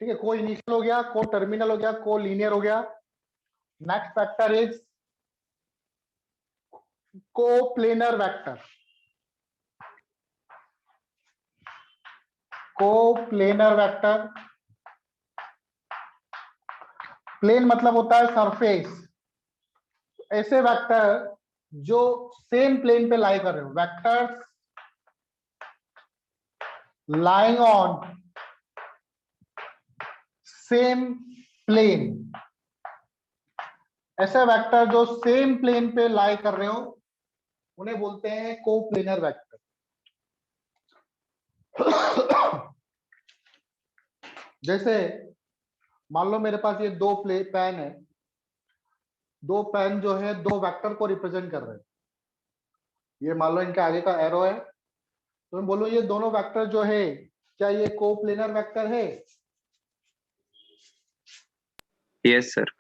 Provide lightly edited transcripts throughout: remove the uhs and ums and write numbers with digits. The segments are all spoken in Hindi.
ठीक है, को इनिशियल हो गया, को टर्मिनल हो गया, को लीनियर हो गया। नेक्स्ट वेक्टर इज को प्लेनर वेक्टर। को प्लेनर वेक्टर, प्लेन मतलब होता है सरफेस। ऐसे वेक्टर जो सेम प्लेन पे लाई कर रहे हो, vectors lying on same plane. ऐसे वेक्टर जो सेम प्लेन पे लाई कर रहे हो उन्हें बोलते हैं कोप्लेनर वेक्टर। जैसे मान लो मेरे पास ये दो पेन है, दो पेन जो है दो वेक्टर को रिप्रेजेंट कर रहे हैं। ये मान लो इनके आगे का एरो है, तो मैं बोलूं ये दोनों वेक्टर जो है क्या ये कोप्लेनर वेक्टर है? Yes sir.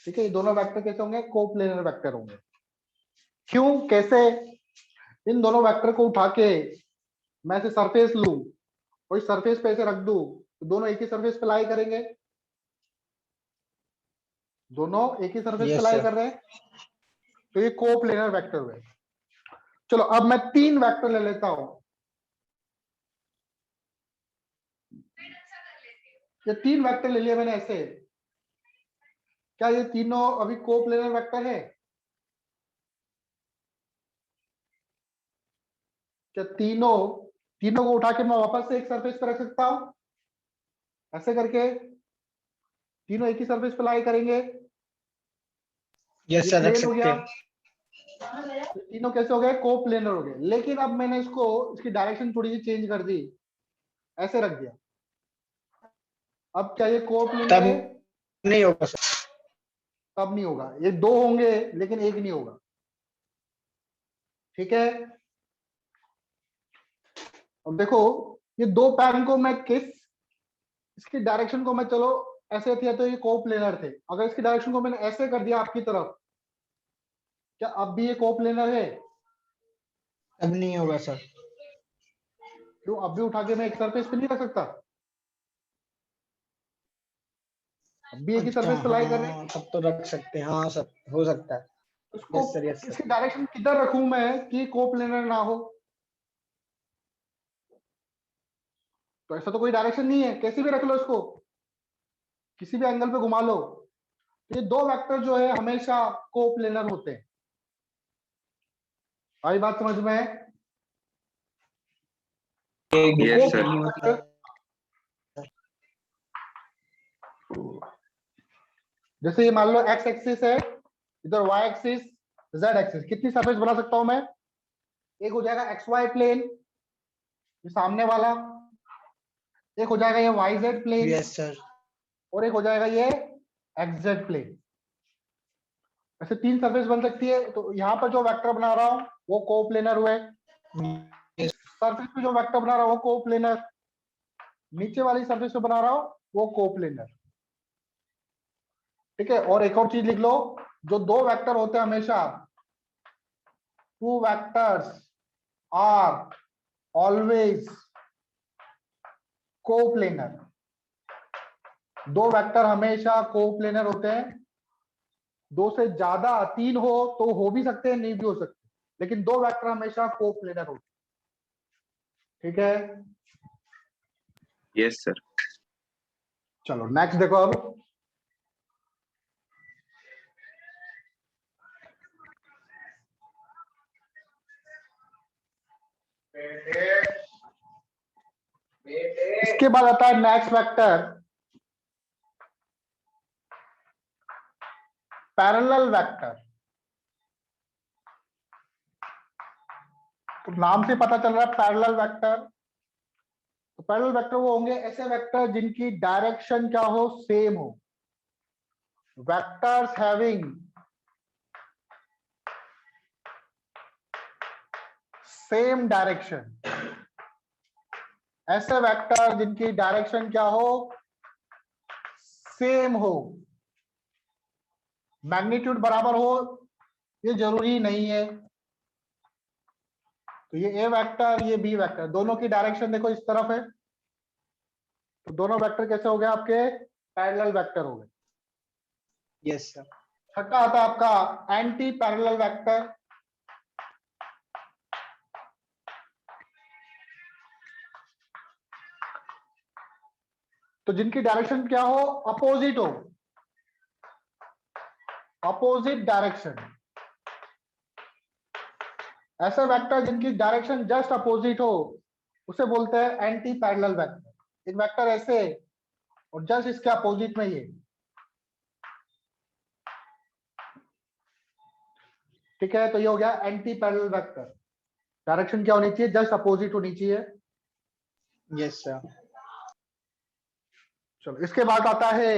ठीक है, ये दोनों वेक्टर कैसे होंगे? कोप्लेनर वेक्टर होंगे। क्यों, कैसे? इन दोनों वेक्टर को उठा के मैं से सरफेस लूं और इस सरफेस पे ऐसे रख दूं तो दोनों एक ही सरफेस पे लाई करेंगे। दोनों एक ही सरफेस पे लाई कर रहे हैं, तो ये कोप्लेनर वेक्टर हुए। चलो अब मैं तीन वेक्टर ले लेता हूं। ये तीन वेक्टर ले लिए मैंने ऐसे, क्या ये तीनों अभी कोप्लेनर वेक्टर है? क्या तीनों तीनों को उठा के मैं वापस से एक सरफेस पे रख सकता हूं? ऐसे करके तीनों एक ही सरफेस पे लाई करेंगे। यस सर, रख सकते हैं। तो तीनों कैसे हो गए? कोप्लेनर हो गए। लेकिन अब मैंने इसको इसकी डायरेक्शन थोड़ी सी चेंज कर दी, ऐसे रख दिया। अब क्या ये कोप्लेनर तब है? नहीं होगा सर। तब नहीं होगा। ये दो होंगे लेकिन एक नहीं होगा। ठीक है, अब देखो ये दो पैन को मैं इसकी डायरेक्शन को मैं, चलो ऐसे थे तो ये कोप्लेनर थे, अगर इसकी डायरेक्शन को मैंने ऐसे कर दिया आपकी तरफ, क्या अब भी ये कोप्लेनर है? तब नहीं होगा सर। क्यों? अब भी उठा के मैं एक सरफेस पे नहीं रख सकता? अब भी एक ही अच्छा, सरफेस पे लाई कर रहे हैं। हाँ तब तो रख सकते हैं। हाँ सर, हो सकता है। उसको यस सर, यस सर। इसकी डायरेक्शन किधर रखूं मैं कि कोप्लेनर ना हो? तो ऐसा तो कोई डायरेक्शन नहीं है, कैसे भी रख लो इसको, किसी भी एंगल पे घुमा लो। तो ये दो वेक्टर जो है हमेशा कोप्लेनर होते हैं। आई बात समझ में है? Yes sir. जैसे ये मान लो एक्स एक्सिस है, इधर वाई एक्सिस, जेड एक्सिस, कितनी सरफेस बना सकता हूं मैं? एक हो जाएगा एक्स वाई प्लेन, ये सामने वाला। एक हो जाएगा ये Y Z plane, yes sir. और एक हो जाएगा ये एक्स जेड प्लेन। ऐसे तीन सरफेस बन सकती है। तो यहाँ पर जो वेक्टर बना रहा हूँ वो कोप्लेनर हुए। सरफेस पे जो वेक्टर बना रहा हूँ वो कोप्लेनर। नीचे वाली सरफेस पे बना रहा हूँ वो कोप्लेनर। ठीक है, और एक और चीज लिख लो, जो दो वेक्टर होते हैं हमेशा, two vectors are always coplanar. दो वेक्टर हमेशा कोप्लेनर होते हैं। दो से ज्यादा, तीन हो तो हो भी सकते हैं, नहीं भी हो सकते, लेकिन दो वेक्टर हमेशा कोप्लेनर होते हैं। ठीक है, यस सर। चलो नेक्स्ट देखो अब। इसके बाद आता है नेक्स्ट वेक्टर, पैरेलल वेक्टर। तो नाम से पता चल रहा है पैरेलल वेक्टर। तो पैरेलल वेक्टर वो होंगे ऐसे वेक्टर जिनकी डायरेक्शन क्या हो? सेम हो। Vectors having same direction. ऐसे वेक्टर जिनकी डायरेक्शन क्या हो? सेम हो। मैग्नीट्यूड बराबर हो ये जरूरी नहीं है। तो ये ए वेक्टर, ये बी वेक्टर, दोनों की डायरेक्शन देखो इस तरफ है, तो दोनों वेक्टर कैसे हो गए आपके? पैरेलल वेक्टर हो गए। Yes sir. छठा आता है आपका एंटी पैरेलल वेक्टर। तो जिनकी डायरेक्शन क्या हो? अपोजिट हो, अपोजिट डायरेक्शन। ऐसा वेक्टर जिनकी डायरेक्शन जस्ट अपोजिट हो उसे बोलते हैं एंटी पैरेलल वेक्टर। एक वेक्टर ऐसे और जस्ट इसके अपोजिट में ये, ठीक है, तो ये हो गया एंटी पैरेलल वेक्टर। डायरेक्शन क्या होनी चाहिए? जस्ट अपोजिट होनी चाहिए। Yes sir. चलो इसके बाद आता है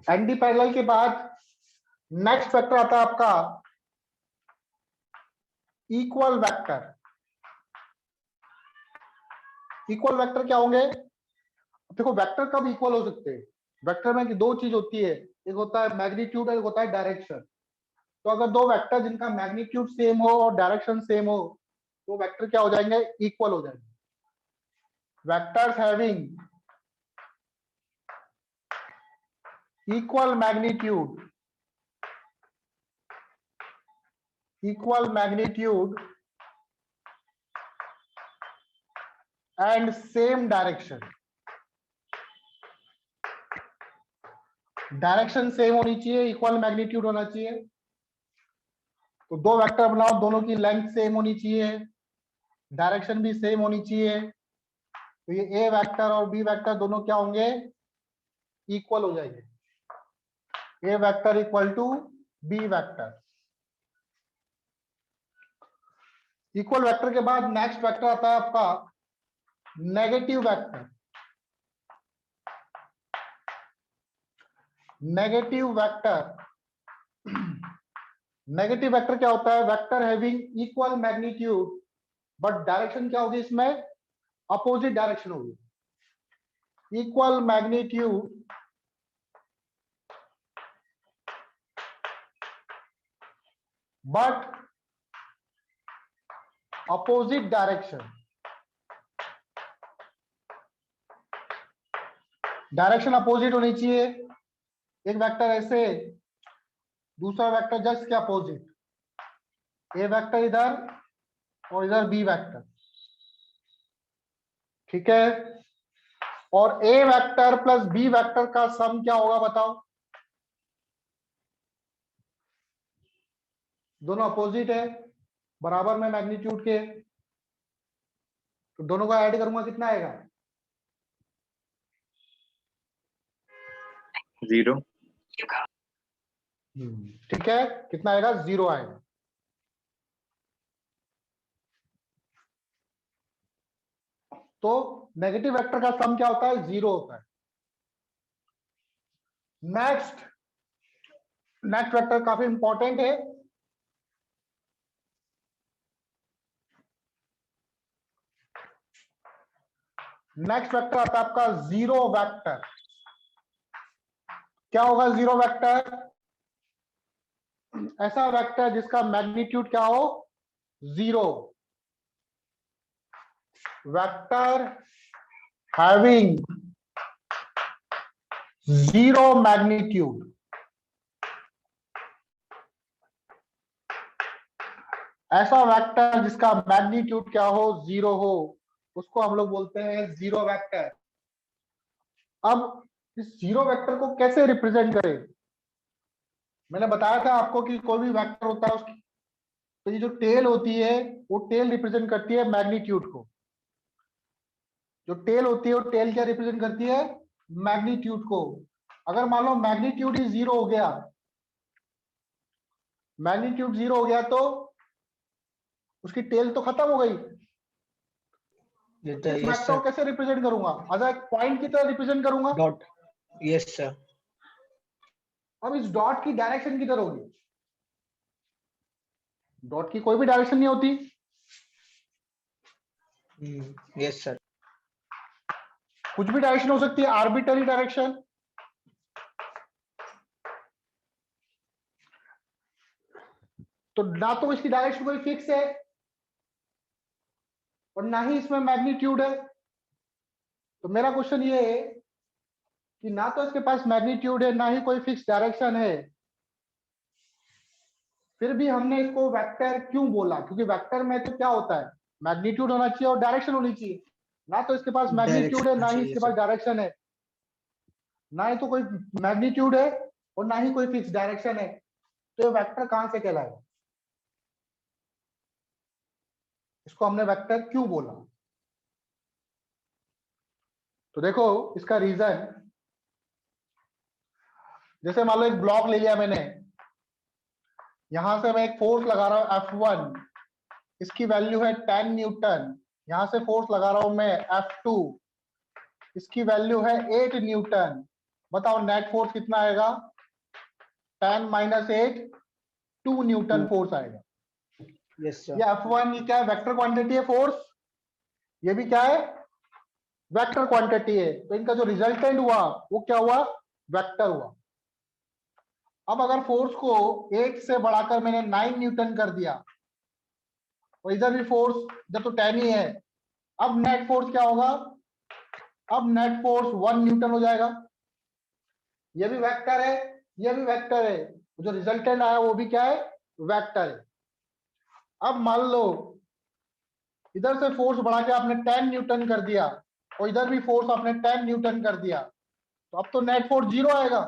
एंटी पैरेलल के बाद नेक्स्ट वेक्टर आता है आपका इक्वल वेक्टर। इक्वल वेक्टर क्या होंगे? देखो वेक्टर कब इक्वल हो सकते हैं? वेक्टर में दो चीज होती है, एक होता है मैग्नीट्यूड और एक होता है डायरेक्शन। तो अगर दो वेक्टर जिनका मैग्नीट्यूड सेम हो और डायरेक्शन सेम हो तो वेक्टर क्या हो जाएंगे? इक्वल हो जाएंगे। Vectors having equal magnitude, equal magnitude and same direction. Direction same होनी चाहिए, इक्वल मैग्नीट्यूड होना चाहिए। तो दो वेक्टर बनाओ, दोनों की लेंथ सेम होनी चाहिए, डायरेक्शन भी सेम होनी चाहिए। तो ये ए वेक्टर और बी वेक्टर दोनों क्या होंगे? इक्वल हो जाएंगे। A vector equal to B vector. Equal vector के बाद नेक्स्ट वेक्टर आता है आपका negative vector. Negative vector, negative vector क्या होता है? Vector having equal magnitude but direction क्या होगी इसमें? अपोजिट डायरेक्शन होगी। Equal magnitude but opposite direction. Direction opposite होनी चाहिए। एक वेक्टर ऐसे, दूसरा वेक्टर जस्ट के अपोजिट। ए वेक्टर इधर और इधर बी वेक्टर, ठीक है। और ए वेक्टर प्लस बी वेक्टर का सम क्या होगा बताओ? दोनों अपोजिट है, बराबर में मैग्नीट्यूड के, तो दोनों को ऐड करूंगा कितना आएगा? 0। ठीक है, कितना आएगा? 0 आएगा। तो नेगेटिव वेक्टर का सम क्या होता है? 0 होता है। नेक्स्ट वेक्टर काफी इंपॉर्टेंट है। नेक्स्ट वेक्टर आता है आपका जीरो वेक्टर। क्या होगा जीरो वेक्टर? ऐसा वेक्टर जिसका मैग्नीट्यूड क्या हो? 0। Vector having 0 magnitude. ऐसा वेक्टर जिसका मैग्नीट्यूड क्या हो? 0 हो, उसको हम लोग बोलते हैं जीरो वेक्टर। अब इस जीरो वेक्टर को कैसे रिप्रेजेंट करें? मैंने बताया था आपको कि कोई भी वेक्टर होता है उसकी तो ये जो टेल होती है वो टेल रिप्रेजेंट करती है मैग्नीट्यूड को। जो टेल होती है वो टेल क्या रिप्रेजेंट करती है? मैग्नीट्यूड को। अगर मान लो मैग्नीट्यूड ही 0 हो गया, मैग्नीट्यूड 0 हो गया तो उसकी टेल तो खत्म हो गई। ये तो इस यस वेक्टर सर। को कैसे रिप्रेजेंट करूंगा? अगर एक पॉइंट की तरह रिप्रेजेंट करूंगा। डॉट। Yes sir. अब इस डॉट की डायरेक्शन किधर होगी? डॉट की कोई भी डायरेक्शन नहीं होती। Yes, sir. कुछ भी डायरेक्शन हो सकती है, आर्बिटरी डायरेक्शन। तो ना तो इसकी डायरेक्शन कोई फिक्स है और ना ही इसमें मैग्नीट्यूड है। तो मेरा क्वेश्चन ये है कि ना तो इसके पास मैग्नीट्यूड है, ना ही कोई फिक्स डायरेक्शन है, फिर भी हमने इसको वेक्टर क्यों बोला? क्योंकि वेक्टर में तो क्या होता है, मैग्नीट्यूड होना चाहिए और डायरेक्शन होनी चाहिए। ना तो इसके पास मैग्नीट्यूड है, Direction ना ही चाहिए, इसके पास sir. डायरेक्शन है। ना ही तो कोई मैग्नीट्यूड है और ना ही कोई फिक्स डायरेक्शन है, तो ये वेक्टर कहां से कहलाएगा? इसको हमने वेक्टर क्यों बोला? तो देखो इसका रीजन, जैसे मान लो एक ब्लॉक ले लिया मैंने, यहां से मैं एक फोर्स लगा रहा हूं F1, इसकी वैल्यू है 10 न्यूटन। यहां से फोर्स लगा रहा हूं मैं F2, इसकी वैल्यू है 8 न्यूटन। बताओ नेट फोर्स कितना आएगा? 10 माइनस 8, 2 न्यूटन फोर्स आएगा। Yes, sir. ये F1 ये क्या है? वेक्टर क्वांटिटी है फोर्स। ये भी क्या है? वेक्टर क्वांटिटी है। तो इनका जो रिजल्टेंट हुआ वो क्या हुआ? वेक्टर हुआ। अब अगर फोर्स को 8 से बढ़ाकर मैंने 9 न्यूटन कर दिया और इधर भी फोर्स इधर तो 10 ही है, अब नेट फोर्स क्या होगा? अब नेट फोर्स 1 न्यूटन हो जाएगा। ये भी वेक्टर है, ये भी वेक्टर है, जो रिजल्टेंट आया वो भी क्या है? वेक्टर है। अब मान लो इधर से फोर्स बढ़ा के आपने 10 न्यूटन कर दिया और इधर भी फोर्स आपने 10 न्यूटन कर दिया, तो अब तो नेट फोर्स 0 आएगा।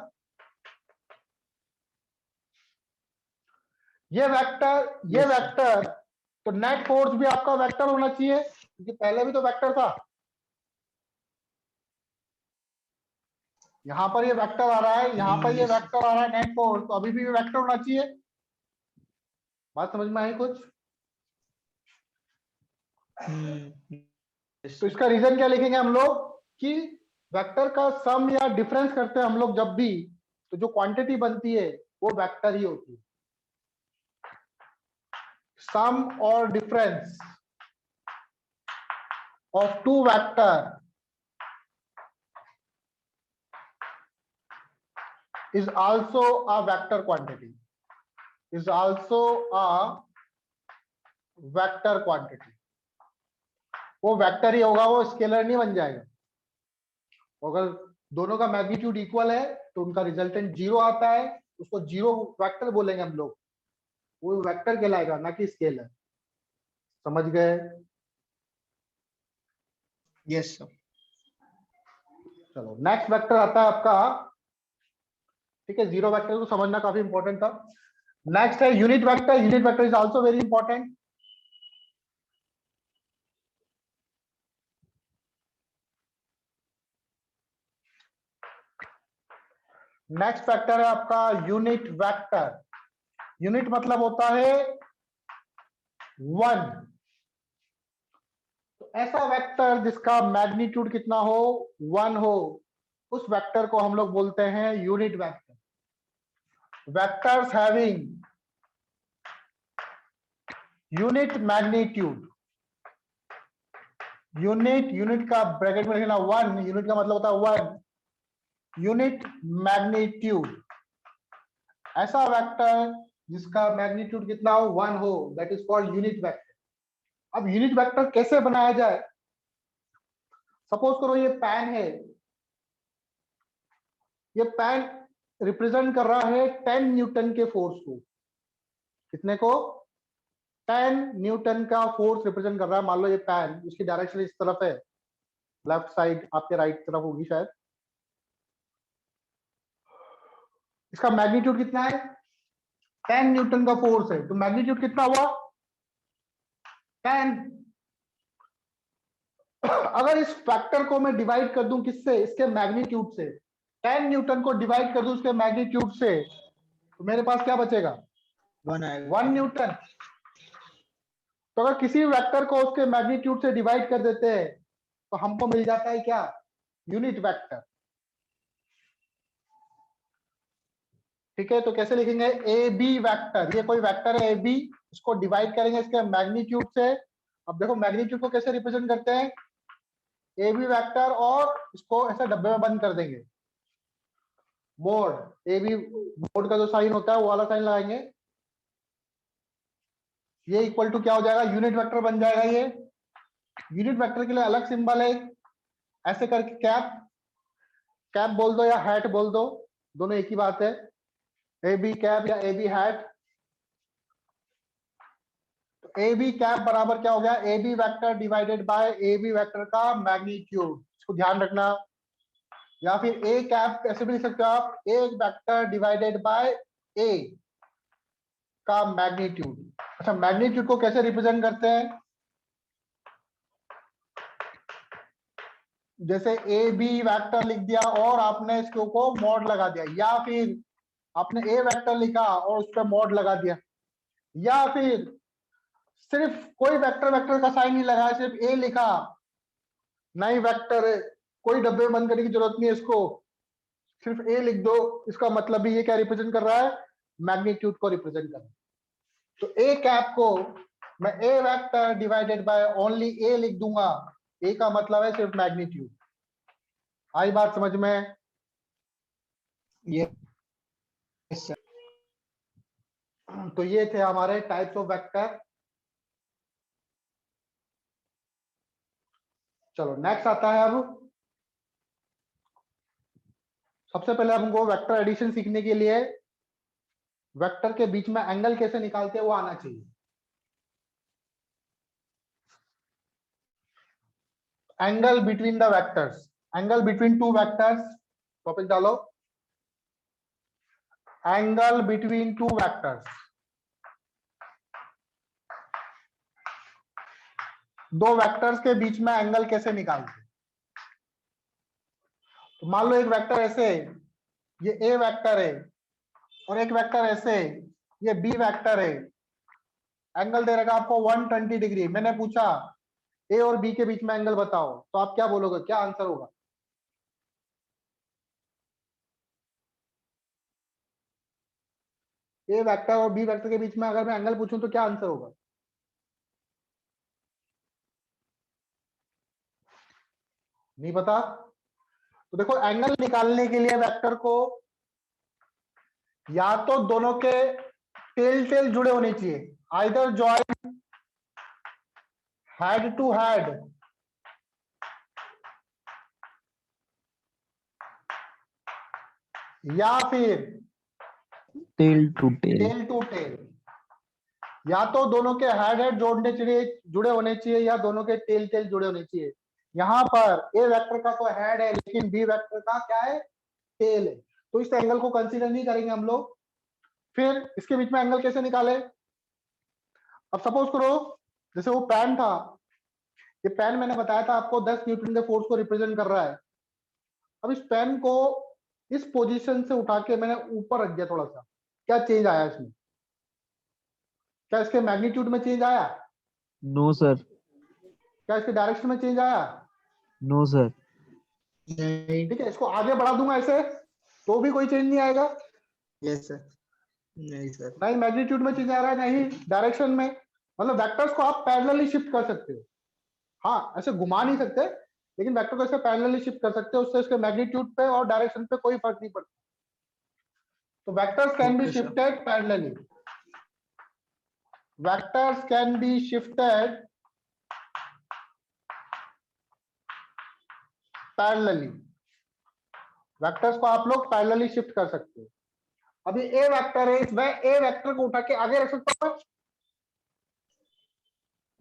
ये वेक्टर, ये Yes, sir. वेक्टर, तो नेट फोर्स भी आपका वेक्टर होना चाहिए, क्योंकि पहले भी तो वेक्टर था। यहां पर ये वेक्टर आ रहा है, यहां पर ये Yes, sir. वेक्टर आ रहा है नेट फोर्स, तो अभी भी वेक्टर होना चाहिए। बात समझ में आई कुछ? Yes, तो sir. इसका रीजन क्या लिखेंगे हम लोग कि वेक्टर का सम या डिफरेंस करते हैं हम लोग जब भी, तो जो क्वांटिटी बनती है वो वेक्टर ही होती है। सम और difference of two vector is also a vector quantity, is also a vector quantity। वो वेक्टर ही होगा, वो स्केलर नहीं बन जाएगा। अगर दोनों का मैग्नीट्यूड इक्वल है तो उनका रिजल्टेंट 0 आता है, उसको 0 वेक्टर बोलेंगे हम लोग, वो वेक्टर कहलाएगा, ना कि स्केलर। समझ गए? Yes, sir. चलो नेक्स्ट वेक्टर आता है आपका, ठीक है, जीरो वेक्टर को समझना काफी इंपॉर्टेंट था। नेक्स्ट है unit vector. Unit vector is also very important. Next vector है आपका यूनिट वेक्टर। यूनिट मतलब होता है 1। तो ऐसा वेक्टर जिसका मैग्नीट्यूड कितना हो? 1 हो, उस वेक्टर को हम लोग बोलते हैं unit vector. Vectors having unit magnitude, unit का ब्रैकेट में लिखना 1, यूनिट का मतलब होता है 1, यूनिट मैग्नीट्यूड। ऐसा वेक्टर जिसका मैग्नीट्यूड कितना हो? 1 हो, that is called unit vector. अब यूनिट वेक्टर कैसे बनाया जाए? सपोज करो ये पैन है, ये पैन रिप्रेजेंट कर रहा है 10 न्यूटन के फोर्स को। कितने को? 10 न्यूटन का फोर्स रिप्रेजेंट कर रहा है। मान लो ये पैन, उसकी डायरेक्शन इस तरफ है, लेफ्ट साइड आपके राइट तरफ होगी शायद। इसका मैग्नीट्यूड कितना है? 10 न्यूटन का फोर्स है, तो मैग्नीट्यूड कितना हुआ? 10। अगर इस फैक्टर को मैं डिवाइड कर दूं किससे? इसके मैग्नीट्यूड से। 10 न्यूटन को डिवाइड कर दूं उसके मैग्नीट्यूड से, तो मेरे पास क्या बचेगा? 1 आएगा. 1 न्यूटन। तो अगर किसी वेक्टर को उसके मैग्नीट्यूड से डिवाइड कर देते हैं तो हमको मिल जाता है क्या? Unit vector. ठीक है, तो कैसे लिखेंगे? ए बी वेक्टर, ये कोई वेक्टर है ए बी, इसको डिवाइड करेंगे इसके मैग्नीट्यूड से, अब देखो मैग्नीट्यूड को कैसे रिप्रेजेंट करते हैं, ए बी वेक्टर और इसको ऐसे डब्बे में बंद कर देंगे, मोड ए बी, मोड का जो साइन होता है वो वाला साइन लगाएंगे, ये इक्वल टू क्या हो जाएगा, यूनिट वेक्टर बन जाएगा। ये यूनिट वेक्टर के लिए अलग सिंबल है, ऐसे करके कैप, कैप बोल दो या हैट बोल दो, दोनों एक ही बात है, ए बी कैप या ए बी हैट। तो ए बी कैप बराबर क्या हो गया, A B vector divided by A B vector का मैग्नीट्यूड, इसको ध्यान रखना। या फिर ए कैप ऐसे भी लिख सकते हो आप, ए वेक्टर डिवाइडेड बाय ए का मैग्नीट्यूड। अच्छा, मैग्नीट्यूड को कैसे रिप्रेजेंट करते हैं, जैसे ए बी वेक्टर लिख दिया और आपने इसके ऊपर मॉड लगा दिया, या फिर आपने ए वेक्टर लिखा और उस पर मॉड लगा दिया, या फिर सिर्फ कोई वेक्टर वेक्टर का साइन नहीं लगाया, सिर्फ ए लिखा, नहीं वेक्टर है, कोई डब्बे बंद करने की जरूरत नहीं है, इसको सिर्फ ए लिख दो, इसका मतलब भी ये क्या रिप्रेजेंट कर रहा है, मैग्नीट्यूड को रिप्रेजेंट कर रहा है। तो ए कैप को मैं ए वेक्टर डिवाइडेड बाय ओनली ए लिख दूंगा, ए का मतलब है सिर्फ मैग्नीट्यूड। आई बात समझ में? Yes sir. तो ये थे हमारे टाइप्स ऑफ वेक्टर। चलो नेक्स्ट आता है, अब सबसे पहले हमको वेक्टर एडिशन सीखने के लिए वेक्टर के बीच में एंगल कैसे निकालते हैं वो आना चाहिए। Angle between the vectors, angle between two vectors, topic डालो, एंगल बिटवीन टू वेक्टर्स, दो वेक्टर्स के बीच में एंगल कैसे निकालते। तो मान लो एक वेक्टर ऐसे, ये ए वेक्टर है, और एक वेक्टर ऐसे, ये बी वेक्टर है, एंगल दे रखा आपको 120 डिग्री। मैंने पूछा ए और बी के बीच में एंगल बताओ, तो आप क्या बोलोगे, क्या आंसर होगा? ए वेक्टर और बी वेक्टर के बीच में अगर मैं एंगल पूछूं तो क्या आंसर होगा? नहीं पता? तो देखो, एंगल निकालने के लिए वेक्टर को या तो दोनों के टेल टेल जुड़े होने चाहिए, either join head to head, या फिर tail to tail. Tail to tail. या तो दोनों के हेड हेड जोड़ने चाहिए, जुड़े होने चाहिए, या दोनों के टेल टेल जुड़े होने चाहिए। यहाँ पर ए वेक्टर का तो हेड है, लेकिन बी वेक्टर का क्या है, टेल है, तो इस एंगल को कंसीडर नहीं करेंगे हम लोग। फिर इसके बीच में एंगल कैसे निकाले? अब सपोज करो जैसे वो पेन था, ये पेन मैंने बताया था आपको 10 न्यूटन के फोर्स को रिप्रेजेंट कर रहा है। अब इस पेन को इस पोजीशन से उठा के मैंने ऊपर रख दिया थोड़ा सा, क्या चेंज आया इसमें? क्या इसके मैग्नीट्यूड में चेंज आया? No sir. क्या इसके डायरेक्शन में चेंज आया? No sir. नहीं। ठीक है, इसको आगे बढ़ा दूंगा ऐसे तो भी कोई चेंज नहीं आएगा। Yes sir. नहीं सर। नहीं मैग्नीट्यूड में चेंज आ रहा है, नहीं डायरेक्शन में। मतलब वेक्टर्स को आप पैरेलली शिफ्ट कर सकते हो, हाँ ऐसे घुमा नहीं सकते, लेकिन वेक्टर को ऐसे पैरेलली शिफ्ट कर सकते हो, उससे इसके मैग्नीट्यूड पे और डायरेक्शन पे कोई फर्क नहीं पड़ता। तो vectors can be Okay, sir. Shifted parallelly, vectors can be shifted parallelly, vectors को आप लोग पैरेलली शिफ्ट कर सकते हो। अभी ए वेक्टर है, मैं ए वेक्टर को उठा के आगे रख सकता हूँ,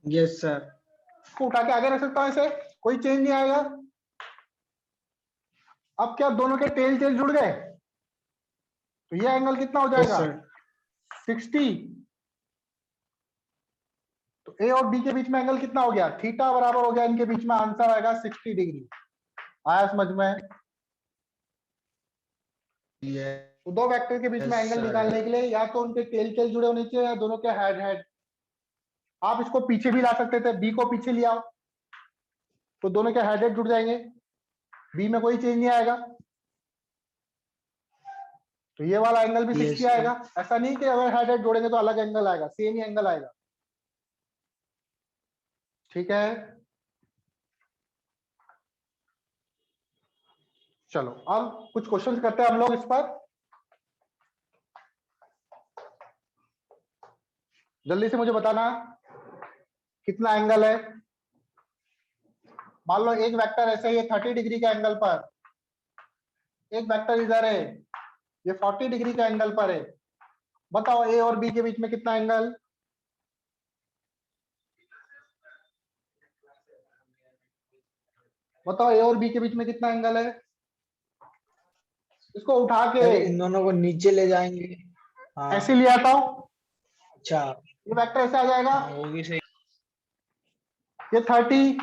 यस सर। इसको उठा के आगे रख सकता हूँ, ऐसे कोई चेंज नहीं आएगा। अब क्या दोनों के टेल टेल जुड़ गए, तो ये एंगल कितना हो यस जाएगा, सर। 60। तो ए और बी के बीच में एंगल कितना हो गया, थीटा बराबर हो गया, इनके बीच में आंसर आएगा 60 डिग्री। आया समझ में? तो दो वेक्टर के बीच में Yes, एंगल sir. निकालने के लिए या तो उनके टेल टेल जुड़े होने चाहिए, या दोनों के हेड हेड। आप इसको पीछे भी ला सकते थे, बी को पीछे ले आओ तो दोनों के हेड हेड जुड़ जाएंगे, बी में कोई चेंज नहीं आएगा, तो ये वाला एंगल भी Yes, 60 sir. आएगा। ऐसा नहीं कि अगर हेड हेड जोड़ेंगे तो अलग एंगल आएगा, सेम ही एंगल आएगा। ठीक है, चलो अब कुछ क्वेश्चंस करते हैं हम लोग इस पर। जल्दी से मुझे बताना कितना एंगल है। मान लो एक वेक्टर ऐसे ही 30 डिग्री के एंगल पर, एक वेक्टर इधर है ये 40 डिग्री के एंगल पर है। बताओ ए और बी के बीच में कितना एंगल? बताओ ए और बी के बीच में कितना एंगल है? इसको उठा के सर इन दोनों को नीचे ले जाएंगे। हाँ ऐसे ले आता हूं, अच्छा, ये वेक्टर ऐसे आ जाएगा, हाँ वो भी सही। ये 30,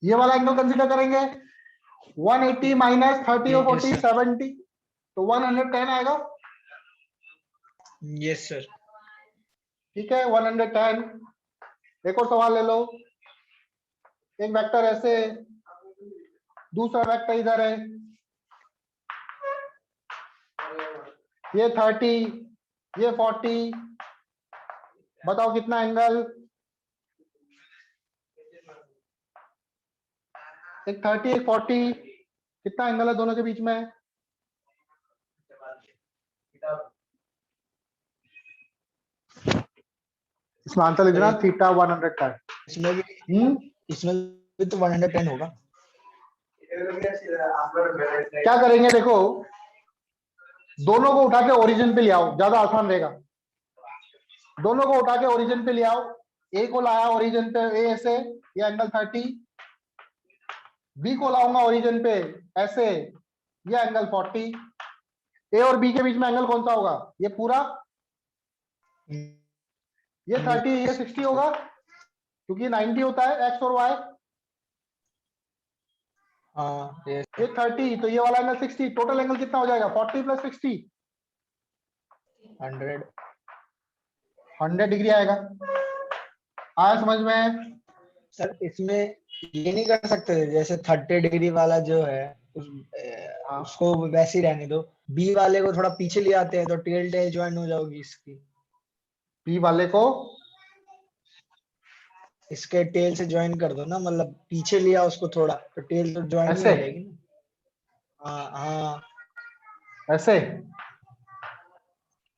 ये वाला एंगल कंसीडर करेंगे 180 माइनस 30 और 40 Yes, sir. 70, तो 110 आएगा। Yes sir. ठीक है 110। एक और सवाल ले लो, एक वेक्टर ऐसे, दूसरा वेक्टर इधर है, ये 30, ये 40, बताओ कितना एंगल? एक 30 एक 40, कितना एंगल है दोनों के बीच में? इसमें आंसर लिख देना थीटा 110। इसमें भी तो 110 होगा। क्या करेंगे देखो, दोनों को उठा के ओरिजिन पे ले आओ, ज्यादा आसान रहेगा। दोनों को उठा के ओरिजिन पे ले आओ, ए को लाया ओरिजिन पे ए से, ये एंगल 30, बी को लाऊंगा ओरिजिन पे ऐसे, ये एंगल 40। ए और बी के बीच में एंगल कौन सा होगा? ये पूरा, ये 30 ये 60 होगा, क्योंकि 90 होता है एक्स और वाई। हाँ yes, ये 30 तो ये वाला एंगल 60, टोटल एंगल कितना हो जाएगा? 40 प्लस 60, 100। 100 डिग्री आएगा। आया समझ में? सर इसमें ये नहीं कर सकते जैसे 30 डिग्री वाला जो है उसको वैसे ही रहने दो, बी वाले को थोड़ा पीछे ले आते हैं तो टेल टेल ज्वाइन हो जाओगी इसकी। बी वाले को इसके टेल से ज्वाइन कर दो ना, मतलब पीछे लिया उसको थोड़ा तो टेल तो ज्वाइन ही ऐसे हो जाएगी ना। हाँ हाँ ऐसे।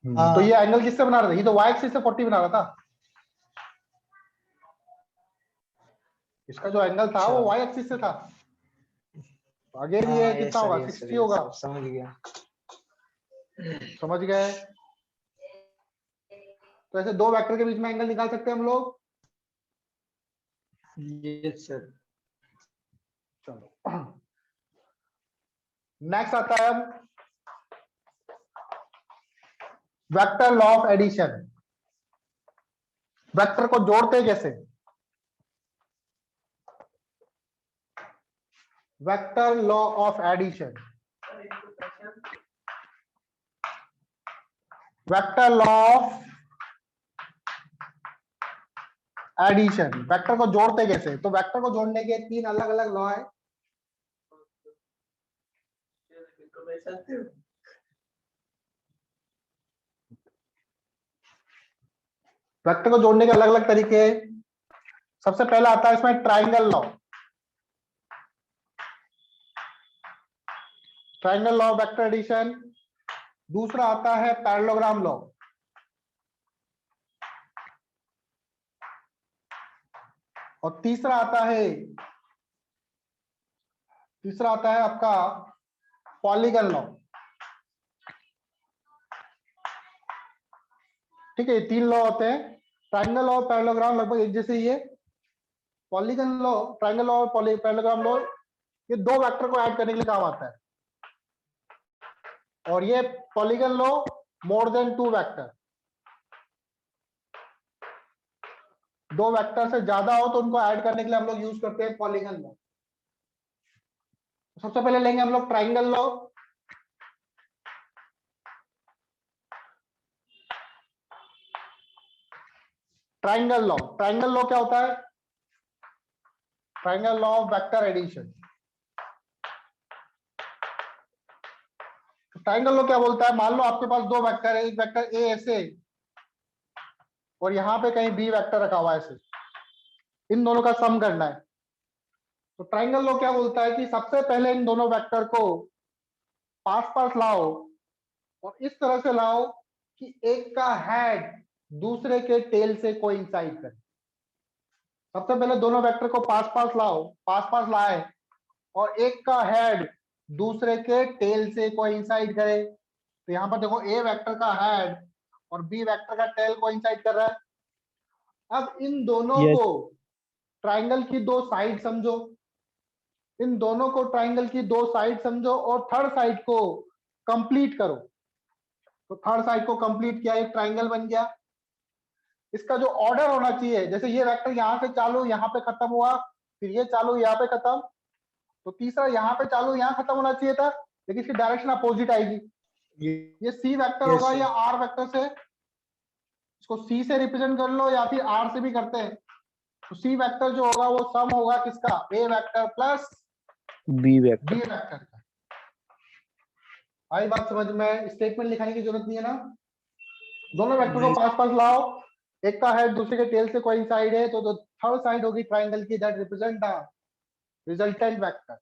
तो हाँ। ये एंगल किससे बना रहा था? ये तो वाई एक्सिस से 40 बना रहा था। इसका जो एंगल था अच्छा वो वाई एक्सिस से था। तो अगेन ये हाँ कितना यस सर होगा? यस सर 60 होगा। समझ गया। समझ गए? तो ऐसे दो वेक्टर के बीच में एंगल निकाल सकते हैं हम लोग। Yes sir. चलो नेक्स्ट आता है vector law of addition. Vector को जोड़ते कैसे? Vector law of addition, vector law of addition, vector को जोड़ते कैसे? तो वेक्टर को जोड़ने के तीन अलग अलग लॉ है। वेक्टर को जोड़ने के अलग अलग तरीके हैं। सबसे पहला आता है इसमें triangle law, triangle law of vector addition. दूसरा आता है पैरेललोग्राम लॉ, और तीसरा आता है आपका पॉलीगन लॉ। ठीक है, ये तीन लॉ होते हैं। ट्राइंगल लॉ और पैरेललोग्राम लगभग एक जैसे ही है। पॉलीगन लॉ, ट्राइंगल लॉ और पैरेललोग्राम लॉ ये दो वेक्टर को ऐड करने के लिए काम आता है, और ये polygon law more than two vector. दो वेक्टर से ज्यादा हो तो उनको ऐड करने के लिए हम लोग यूज करते हैं पॉलीगन लॉ। सबसे पहले लेंगे हम लोग triangle law. Triangle law, triangle law क्या होता है? Triangle law of vector addition. Triangle law क्या बोलता है? मान लो आपके पास दो वेक्टर है, एक वेक्टर ए ऐसे और यहाँ पे कहीं बी वेक्टर रखा हुआ है ऐसे, इन दोनों का सम करना है। तो ट्राइंगल लॉ क्या बोलता है कि सबसे पहले इन दोनों वेक्टर को पास पास लाओ और इस तरह से लाओ कि एक का हेड दूसरे के टेल से कोइंसाइड करे। सबसे पहले दोनों वेक्टर को पास पास लाओ, पास पास लाए और एक का हेड दूसरे के टेल से कोइंसाइड करे। तो यहाँ पर देखो ए वेक्टर का हेड और बी वेक्टर का टेल कोइंसाइड कर रहा है। अब इन दोनों Yes. को ट्राइंगल की दो साइड समझो, इन दोनों को ट्राइंगल की दो साइड समझो और थर्ड साइड को कंप्लीट करो। तो थर्ड साइड को कंप्लीट किया, एक ट्राइंगल बन गया। इसका जो ऑर्डर होना चाहिए, जैसे ये वेक्टर यहाँ से चालू यहाँ पे खत्म हुआ, फिर ये चालू यहाँ पे खत्म, तो तीसरा यहाँ पे चालू यहाँ खत्म होना चाहिए था, लेकिन इसकी डायरेक्शन अपोजिट आएगी। ये सी वेक्टर Yes, होगा sir. या आर वेक्टर से, इसको सी से रिप्रेजेंट कर लो या फिर आर से भी करते हैं। तो सी वेक्टर जो होगा वो सम होगा किसका, A vector plus B vector. B vector का। आई बात समझ में? स्टेटमेंट लिखाने की जरूरत नहीं है ना। दोनों वेक्टर को नहीं। पास पास लाओ, एक का हेड दूसरे के टेल से कोइंसाइड है, तो थर्ड साइड होगी ट्राइंगल की that represent the resultant vector.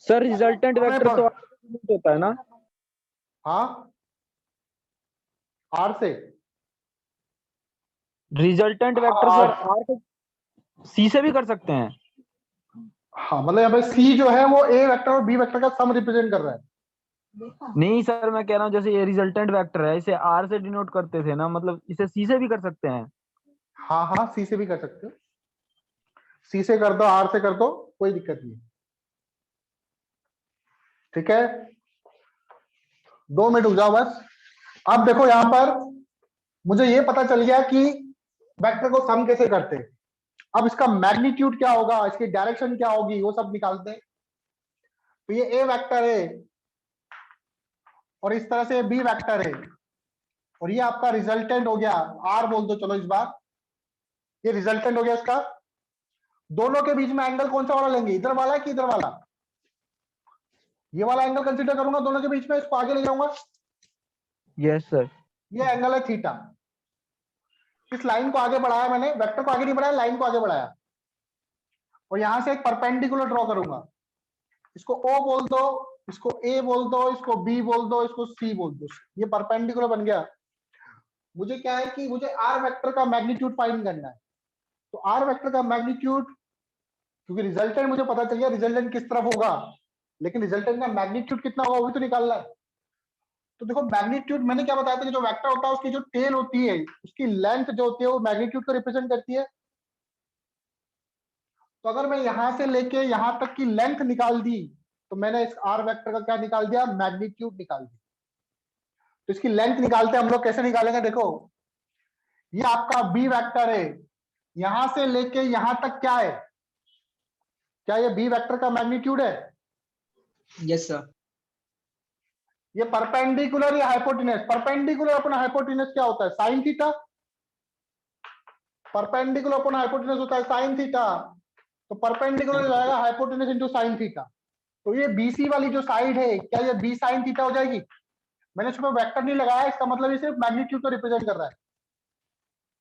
Sir resultant हमें वेक्टर तो पर- होता है ना? हाँ, आर से रिजल्टेंट वेक्टर हाँ, सर आर को सी से भी कर सकते हैं। हाँ मतलब यहाँ पे सी जो है वो ए वेक्टर और बी वेक्टर का सम रिप्रेजेंट कर रहा है। नहीं सर, मैं कह रहा हूँ जैसे ये रिजल्टेंट वेक्टर है, इसे आर से डिनोट करते थे ना, मतलब इसे सी से भी कर सकते हैं। हाँ हाँ, सी से भी कर सकते हो, सी से कर दो, आर से कर दो, कोई दिक्कत नहीं। ठीक है, 2 मिनट रुक जाओ बस। अब देखो यहाँ पर मुझे ये पता चल गया कि वेक्टर को सम कैसे करते हैं। अब इसका मैग्नीट्यूड क्या होगा, इसकी डायरेक्शन क्या होगी, वो सब निकालते हैं। तो ये ए वेक्टर है और इस तरह से बी वेक्टर है और ये आपका रिजल्टेंट हो गया, आर बोल दो चलो इस बार, ये रिजल्टेंट हो गया इसका। दोनों के बीच में एंगल कौन सा वाला लेंगे, इधर वाला कि इधर वाला? ये वाला एंगल कंसीडर करूंगा दोनों के बीच में, इसको आगे ले जाऊंगा। Yes sir. ये एंगल है थीटा। इस लाइन को आगे बढ़ाया मैंने, वेक्टर को आगे नहीं बढ़ाया, लाइन को आगे बढ़ाया और यहां से एक परपेंडिकुलर ड्रॉ करूंगा। इसको O बोल दो, इसको A बोल दो, इसको B बोल दो, इसको C बोल दो। ये परपेंडिकुलर बन गया। मुझे क्या है कि मुझे R वेक्टर का मैग्नीट्यूड फाइंड करना है। तो R वेक्टर का मैग्नीट्यूड, क्योंकि रिजल्टेंट मुझे पता चल गया रिजल्टेंट किस तरफ होगा, लेकिन रिजल्टेंट का मैग्नीट्यूड कितना होगा वो भी तो निकालना है। तो देखो मैग्नीट्यूड मैंने क्या बताया था कि जो वेक्टर होता है उसकी जो टेल होती है उसकी लेंथ जो होती है वो मैग्नीट्यूड को रिप्रेजेंट करती है। तो अगर मैं यहां से लेके यहां तक की लेंथ निकाल दी तो मैंने इस आर वेक्टर का क्या निकाल दिया, मैग्नीट्यूड निकाल दिया। तो इसकी लेंथ निकालते हैं हम लोग, कैसे निकालेंगे देखो, ये आपका बी वेक्टर है, यहां से लेके यहां तक क्या है, क्या ये बी वेक्टर का मैग्नीट्यूड है? Yes sir. ये परपेंडिकुलर या हाइपोटेनस, परपेंडिकुलर अपना हाइपोटेनस क्या होता है, साइन थीटा। परपेंडिकुलर अपना हाइपोटेनस होता है साइन थीटा, तो परपेंडिकुलर जाएगा हाइपोटेनस इनटू साइन थीटा। तो ये बीसी वाली जो साइड है, क्या ये बी साइन थीटा हो जाएगी? मैंने इसमें वेक्टर नहीं लगाया, इसका मतलब ये सिर्फ मैग्नीट्यूड को रिप्रेजेंट कर रहा है।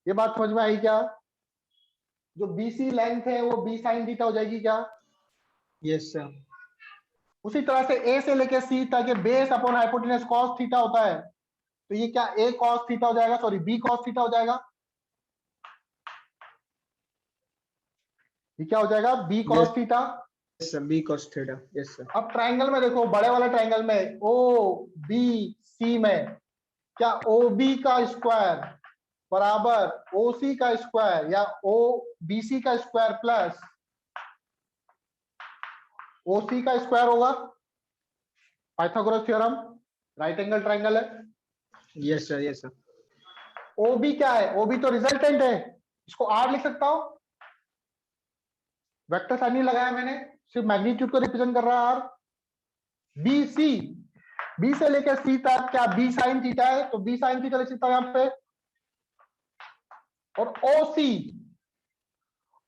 ये बात समझ में आई क्या? जो बीसी लेंथ है वो बी साइन थीटा हो जाएगी क्या? Yes sir. उसी तरह से ए से लेके सी तक ये base upon hypotenuse cos theta होता है, तो ये क्या ए कॉस थीटा हो जाएगा, सॉरी बी कॉस थीटा हो जाएगा। ये क्या हो जाएगा, B cos theta. Yes sir, B cos theta. Yes sir. अब ट्राइंगल में देखो, बड़े वाले ट्राइंगल में ओ बी सी में क्या ओ बी का स्क्वायर बराबर ओ सी का स्क्वायर या ओ बी सी का स्क्वायर प्लस ओ सी का स्क्वायर होगा? Pythagoras theorem, right angle triangle है। Yes sir. Yes sir. OB क्या है, ओबी तो रिजल्टेंट है, इसको आर लिख सकता हूं, वेक्टर साइन नहीं लगाया मैंने, सिर्फ मैग्नीट्यूड को रिप्रेजेंट कर रहा है आर। बी सी, बी से लेकर सी तक क्या बी साइन थीटा है, तो बी साइन थीटा लिख सकता हूं यहां पे। और ओ सी,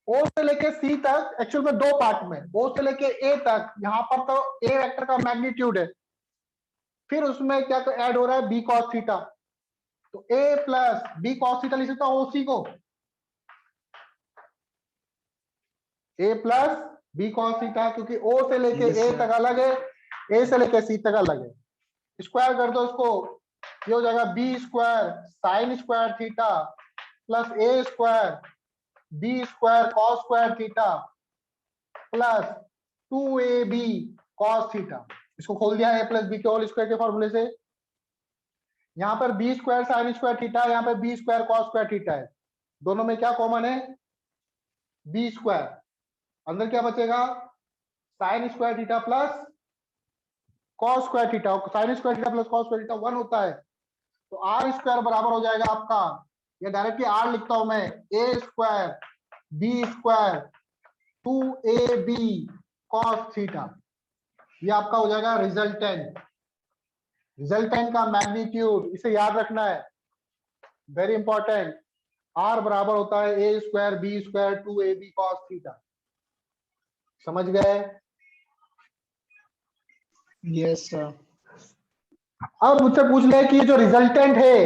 ओ से लेके सी तक एक्चुअल में 2 पार्ट में, ओ से लेके ए तक, यहां पर तो ए वेक्टर का मैग्नीट्यूड है, फिर उसमें क्या ऐड हो रहा है बी कॉस थीटा। तो A plus B cos theta लिख सकता हूं ओसी को, A plus B cos theta, क्योंकि ओ से लेके Yes, ए sir. तक अलग है, ए से लेके सी तक अलग है। स्क्वायर कर दो इसको, ये हो जाएगा B square sine square theta plus A square B square cos square theta plus 2ab cos theta. इसको खोल दिया ए प्लस बी के होल स्क्वायर के फॉर्मूले से। यहाँ पर B square sine square theta, यहाँ पर B square cos square theta है, दोनों में क्या कॉमन है, बी स्क्वायर। अंदर क्या बचेगा, sign square theta plus cos square theta, sign square theta plus cos square theta 1 होता है, तो आर स्क्वायर बराबर हो जाएगा आपका, या डायरेक्टली आर लिखता हूं मैं, A square B square 2ab cos theta. ये आपका हो जाएगा रिजल्टेंट। रिजल्टेंट का मैग्नीट्यूड इसे याद रखना है, वेरी इंपॉर्टेंट। आर बराबर होता है A square B square 2ab cos theta. समझ गए? Yes, sir. अब मुझसे पूछ ले कि जो रिजल्टेंट है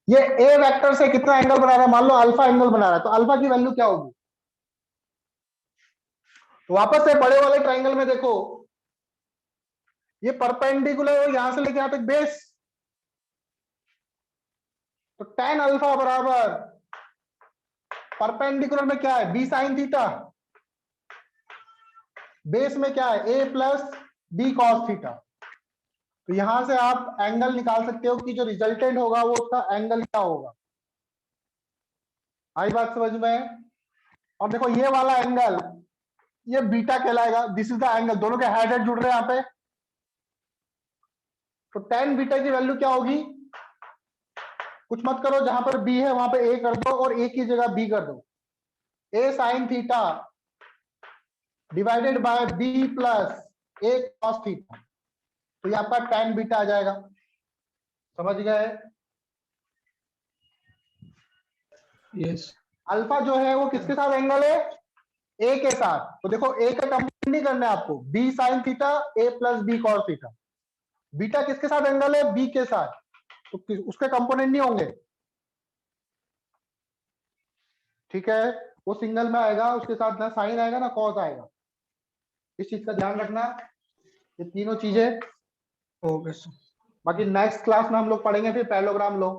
ये ए वेक्टर से कितना एंगल बना रहा है, मान लो अल्फा एंगल बना रहा है, तो अल्फा की वैल्यू क्या होगी? तो वापस से बड़े वाले ट्रायंगल में देखो, ये परपेंडिकुलर है यहां से लेके यहां तक बेस, तो tan अल्फा बराबर परपेंडिकुलर में क्या है, बी साइन थीटा, बेस में क्या है, ए प्लस बी कॉस थीटा। तो यहां से आप एंगल निकाल सकते हो कि जो रिजल्टेंट होगा वो उसका एंगल क्या होगा। आई बात समझ में? और देखो ये वाला एंगल ये बीटा कहलाएगा, दिस इज द एंगल, दोनों के हेड हेड जुड़ रहे हैं यहाँ पे, तो tan बीटा की वैल्यू क्या होगी, कुछ मत करो, जहां पर बी है वहां पे ए कर दो और ए की जगह बी कर दो, A sine theta divided by B plus A cos theta, तो ये आपका tan बीटा आ जाएगा। समझ गए? Yes. अल्फा जो है वो किसके साथ एंगल है, ए के साथ, तो देखो ए का कंपेयर नहीं करना है आपको, B sine theta A plus B cos theta. Beta किसके साथ एंगल है, बी के साथ, तो उसके कंपोनेंट नहीं होंगे, ठीक है, वो सिंगल में आएगा, उसके साथ ना साइन आएगा ना कॉस आएगा, इस चीज का ध्यान रखना, ये तीनों चीजें। Okay, sir. बाकी नेक्स्ट क्लास में हम लोग पढ़ेंगे फिर पैरेललोग्राम लो।